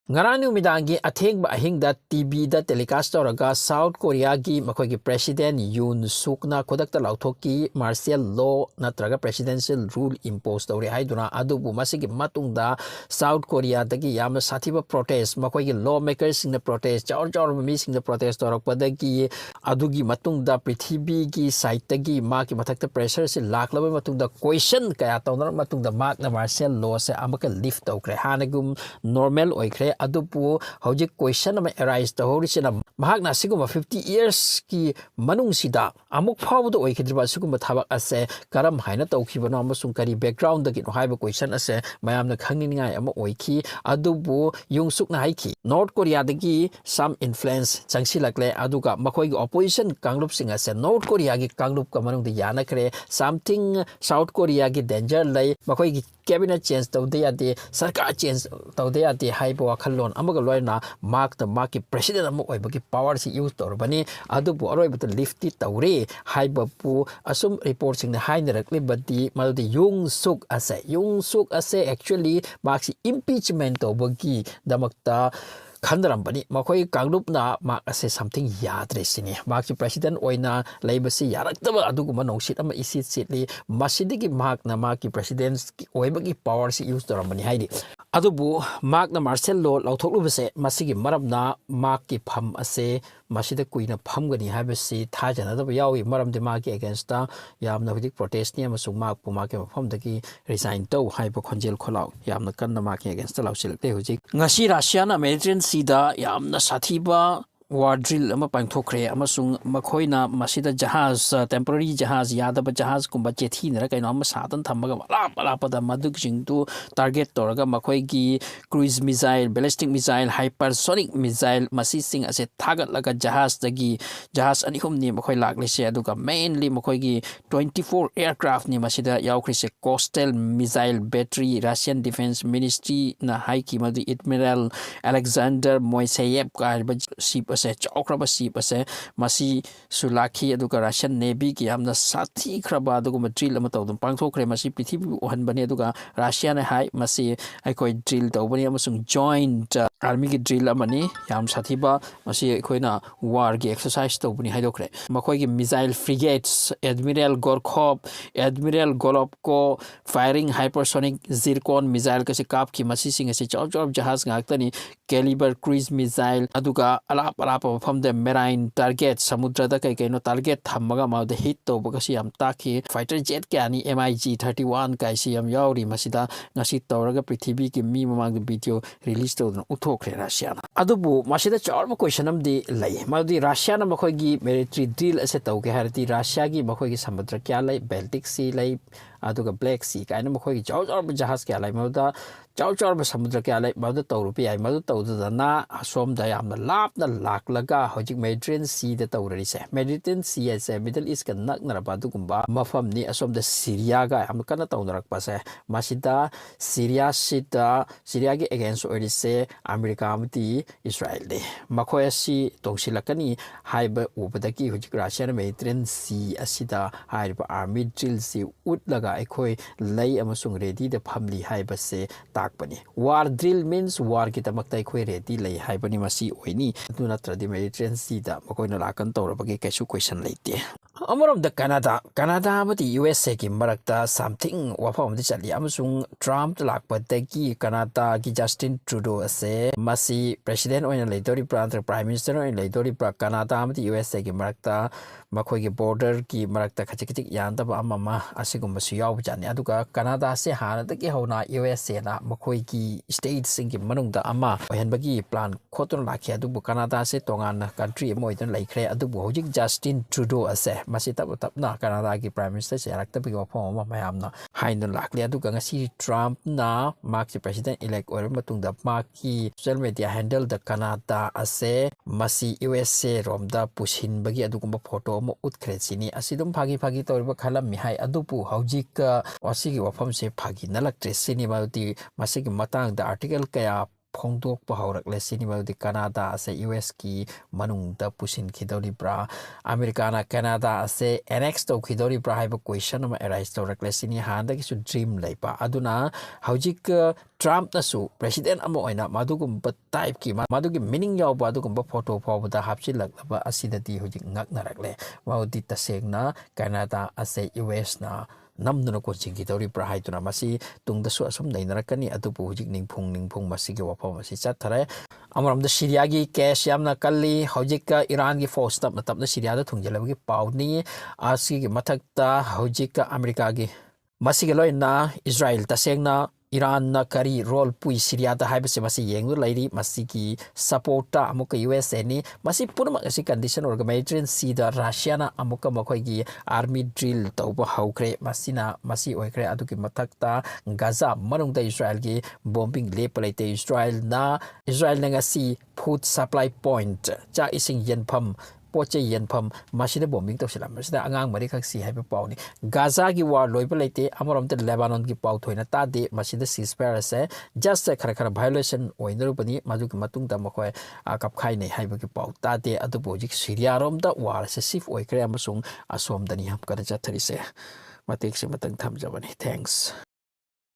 Ngarani umidangi atheng ba ahing da TV da telecast toraga South Korea gi makhoi gi President Yoon Suk na khodak ta lauthoki martial law natraga presidential rule impose tawri haiduna adubu masigi matungda South Korea dagi yamna sathiba protest makhoi gi lawmakers sing na protest chaur mi sing na protest torak padagi adugi matungda prithibi gi site tagi ma ki mathakta pressure se laklaba matungda question kaya tawna matungda mak na martial law se amaka lift tawkre hanagum normal oikre adupu hojik question ama arise to horisina mahakna siguma 50 years ki manung sida amuk phawdo oikidriba siguma thabak ase karam haina tawkhibano amasung kari background dagi no haiba question ase mayamna khangningai ama oiki adubu yungsukna haiki North Korea dagi some influence changsilakle aduga makhoi gi opposition kanglup sing ase North Korea gi kanglup ka manung de yana kre something South Korea gi danger lai makhoi gi cabinet change tawde ade sarkar change tawde ade haibo khalon amaga loina mark the market president am oibagi power si use torbani adubu aroibata lifti tawre haiba pu asum report sing na hainarakli badi maldi yung suk ase actually mark si impeachment tawbagi damakta Khandarambani makhoi kanglupna mak ase something yadre sini maki president oina laibasi yaraktaba aduguma nongsit ama isit sitli masidigi mak na maki president oibagi power si use dorambani haidi adubu mak na martial law lauthoklu masigi maramna maki pham ase masida kuina phamgani habasi thajana da yawi maramde maki against ta yamna hidik protest ni amasung mak pu maki phamdagi resign to haiba khonjel kholau yamna kanna maki against lausilte hujik ngasi Russia na Mediterranean sida yamna sathiba war drill ama pangthokre amasung makhoina masida jahaz temporary jahaz yadaba jahaz kumba chethi nara kaino ama satan thamaga ala pada maduk jingtu target toraga makhoi gi cruise missile ballistic missile hypersonic missile masi sing ase thagat laga jahaz dagi jahaz anihum ni makhoi lakle se aduga mainly makhoi gi 24 aircraft ni masida yaukri se coastal missile battery Russian defense ministry na haiki madu admiral Alexander Moiseyev ka ship ase chaukraba ship ase masi sulaki aduga Russian navy ki amna sathi khraba aduga drill ama tawdum pangthokre masi prithibi ohan bani aduga Russia na hai masi aikoi drill tawbani amasung joint army ki drill amani yam sathiba masi aikoina war ki exercise tawbani haidokre makoi ki missile frigates Admiral Gorkhov Admiral Golobko firing hypersonic zircon missile ka se kap ki masi sing ase chaw jahaz ngaktani caliber cruise missile aduga alapa from the marine target samudra da kai no target thamaga ma the hit to bagasi am taki fighter jet kani MiG 31 kai si am yauri masida ngasi tawraga prithibi ki mi mamang video release to uthokre Russia adubu masida chawma question am di lai madi Russia na makhoi gi military drill ase tawge harti Russia gi makhoi gi samudra kya lai Baltic Sea lai aduga Black Sea kai na makhoi gi chaw jahaz kya lai mada chaw samudra kya lai mada tawrupi ai mada tawda na asom da yamna lapna laklaga hojik Mediterranean Sea da tawrari se Mediterranean Sea ase Middle East ka naknara badugumba mafam ni asom da Syria ga am kana tawnarak pa se masida Syria gi against oiri se America amti Israel de makhoi si tongsilakani haiba ubadaki hojik Russia na Mediterranean Sea asida haiba army drill si utlaga aikoi lay amasung ready da family haiba se takpani war drill means war ki tamakta aikoi ready lay haiba ni masi oini du natradi Mediterranean Sea da makoina lakan tawrabagi kaisu question leite amarom da Canada amati USA ki marakta something wafam di chali amasung Trump lakpadagi Canada ki Justin Trudeau ase masi president oina leidori prime minister oina leidori Canada amati USA ki marakta makhoi ki border ki marakta khachik yandaba amama asigum su yaw jani aduga Canada se hana dagi hona USA na makhoi ki states sing manungda ama ohenbagi plan khoton lakhi adubu Canada se tongan country moidon laikre adubu hojik Justin Trudeau ase masi tapna Canada ki prime minister se rakta bi wapom ma mayamna hainun lakli aduga ngasi Trump na mark president elect or matungda maki social media handle the Canada ase masi USA romda pushin bagi adugumba photo mo utkhre chini asidum phagi torba khalam mi hai adupu hojik wasigi wafam se phagi nalaktre sini mauti masigi matang da article kaya ꯐꯣꯡꯗꯣꯛꯄ ꯍꯧꯔꯛꯂꯦ ꯁꯤꯅꯤ ꯃꯗꯨꯗꯤ ꯀꯅꯥꯗꯥ ꯑꯁꯦ ꯌꯨꯑꯦꯁꯀꯤ ꯃꯅꯨꯡꯗ ꯄꯨꯁꯤꯟꯈꯤꯗꯧꯔꯤꯕ꯭ꯔꯥ ꯑꯃꯦꯔꯤꯀꯥꯅ ꯀꯅꯥꯗꯥ ꯑꯁꯦ annex ꯇꯧꯈꯤꯗꯧꯔꯤꯕ꯭ꯔꯥ ꯍꯥꯏꯕ question ꯑꯃ ꯑꯦꯔꯥꯏꯁ ꯇꯧꯔꯛꯂꯦ ꯁꯤꯅꯤ ꯍꯥꯟꯅꯗꯒꯤꯁꯨ ꯗ꯭रीꯝ ꯂꯩꯕ ꯑꯗꯨꯅ ꯍꯧꯖꯤꯛ ꯇ꯭ꯔꯝꯞꯅꯁꯨ ꯄ꯭ꯔꯦꯁꯤꯗꯦꯟ ꯑꯃ ꯑꯣꯏꯅ ꯃꯗꯨꯒꯨꯝꯕ ꯇꯥꯏꯞꯀꯤ ꯃꯗꯨꯒꯤ ꯃꯤꯅꯤꯡ ꯌꯥꯎꯕ ꯑꯗꯨꯒꯨꯝꯕ ꯐꯣꯇꯣ ꯐꯥꯎꯕꯗ ꯍꯥꯞꯆꯤꯜꯂꯛꯂꯕ ꯑꯁꯤꯗꯗꯤ ꯍꯧꯖꯤꯛ ꯉꯛꯅꯔꯛꯂꯦ ꯃꯗꯨꯗꯤ ꯇꯁꯦꯡꯅ ꯀꯅꯥꯗꯥ ꯑꯁꯦ ꯌꯨꯑꯦꯁꯅ ꯅꯝꯗꯨꯅ ꯀꯣꯟꯁꯤꯟꯈꯤꯗꯧꯔꯤꯕ꯭ꯔꯥ ꯍꯥꯏꯗꯨꯅ ꯃꯁꯤ ꯇꯨꯡꯗꯁꯨ ꯑꯁꯨꯝ ꯅꯩꯅꯔꯛꯀꯅꯤ ꯑꯗꯨꯕꯨ ꯍꯧꯖꯤꯛ ꯅꯤꯡꯐꯨꯡ ꯃꯁꯤꯒꯤ ꯋꯥꯐꯝ ꯑꯁꯤ ꯆꯠꯊꯔꯦ ꯑꯃꯔꯣꯝꯗ ꯁꯤꯔꯤꯌꯥꯒꯤ ꯀꯦꯁ ꯌꯥꯝꯅ ꯀꯜꯂꯤ ꯍꯧꯖꯤꯛ ꯏꯔꯥꯟꯒꯤ ꯐꯣꯔꯁ ꯇꯞꯅ ꯇꯞꯅ ꯁꯤꯔꯤꯌꯥꯗ ꯊꯨꯡꯖꯤꯜꯂꯕꯒꯤ ꯄꯥꯎꯅꯤ ꯑꯁꯤꯒꯤ ꯃꯊꯛꯇ ꯍꯧꯖꯤꯛ ꯑꯃꯦꯔꯤꯀꯥꯒꯤ ꯃꯁꯤꯒ ꯂꯣꯏꯅꯅ ꯏꯖ꯭ꯔꯥꯏꯜ ꯇꯁꯦꯡꯅ ꯏꯔꯥꯟꯅ ꯀꯔꯤ ꯔꯣꯜ ꯄꯨꯏ ꯁꯤꯔꯤꯌꯥꯗ ꯍꯥꯏꯕꯁꯤ ꯃꯁꯤ ꯌꯦꯡꯗꯨꯅ ꯂꯩꯔꯤ ꯃꯁꯤꯒꯤ ꯁꯄꯣꯔꯠꯇ ꯑꯃꯨꯛꯀ ꯌꯨꯑꯦꯁꯑꯦꯅꯤ ꯃꯁꯤ ꯄꯨꯝꯅꯃꯛ ꯑꯁꯤ ꯀꯟꯗꯤꯁꯟ ꯑꯣꯏꯔꯒ ꯃꯦꯗꯤꯇꯔꯦꯅꯤꯌꯟ ꯁꯤꯗ ꯔꯁꯤꯌꯥꯅ ꯑꯃꯨꯛꯀ ꯃꯈꯣꯏꯒꯤ ꯑꯥꯔꯃꯤ ꯗ꯭ꯔꯤꯜ ꯇꯧꯕ ꯍꯧꯈ꯭ꯔꯦ ꯃꯁꯤ ꯑꯣꯏꯈ꯭ꯔꯦ ꯑꯗꯨꯒꯤ ꯃꯊꯛꯇ ꯒꯥꯖꯥ ꯃꯅꯨꯡꯗ ꯏꯖ꯭ꯔꯥꯏꯜꯒꯤ ꯕꯣꯝꯕꯤꯡ ꯂꯦꯞꯄ ꯂꯩꯇꯦ ꯏꯖ꯭ꯔꯥꯏꯜꯅ ꯉꯁꯤ ꯐꯨꯗ ꯁꯄ꯭ꯂꯥꯏ ꯄꯣꯏꯟꯠ ꯆꯥꯛ ꯏꯁꯤꯡ ꯌꯦꯟꯐꯝ ꯄꯣꯠ ꯆꯩ ꯌꯦꯟꯐꯝ ꯃꯁꯤꯗ ꯕꯣꯝꯕꯤꯡ ꯇꯧꯁꯤꯜꯂꯝꯕꯁꯤꯗ ꯑꯉꯥꯡ ꯃꯔꯤꯈꯛ ꯁꯤ ꯍꯥꯏꯕ ꯄꯥꯎꯅꯤ ꯒꯥꯖꯥꯒꯤ ꯋꯥꯔ ꯂꯣꯏꯕ ꯂꯩꯇꯦ ꯑꯃꯔꯣꯝꯗ ꯂꯦꯕꯥꯅꯣꯟꯒꯤ ꯄꯥꯎ ꯊꯣꯏꯅ ꯇꯥꯗꯦ ꯃꯁꯤꯗ ꯁꯤꯖꯐꯥꯌꯔ ꯑꯁꯦ ꯖꯁ ꯈꯔ ꯚꯥꯏꯑꯣꯂꯦꯁꯟ ꯑꯣꯏꯅꯔꯨꯕꯅꯤ ꯃꯗꯨꯒꯤ ꯃꯇꯨꯡꯗ ꯃꯈꯣꯏ ꯀꯞꯈꯥꯏꯅꯩ ꯍꯥꯏꯕꯒꯤ ꯄꯥꯎ ꯇꯥꯗꯦ ꯑꯗꯨꯕꯨ ꯍꯧꯖꯤꯛ ꯁꯤꯔꯤꯌꯥꯔꯣꯝꯗ ꯋꯥꯔ ꯑꯁꯦ ꯁꯤꯐ ꯑꯣꯏꯈ꯭ꯔꯦ ꯑꯃꯁꯨꯡ ꯑꯁꯣꯝꯗꯅꯤ ꯌꯥꯝ ꯀꯟꯅ ꯆꯠꯊꯔꯤꯁꯦ ꯃꯇꯦꯛꯁꯤ ꯃꯇꯪ ꯊꯝꯖꯕꯅꯤ ꯊꯦꯡꯛꯁ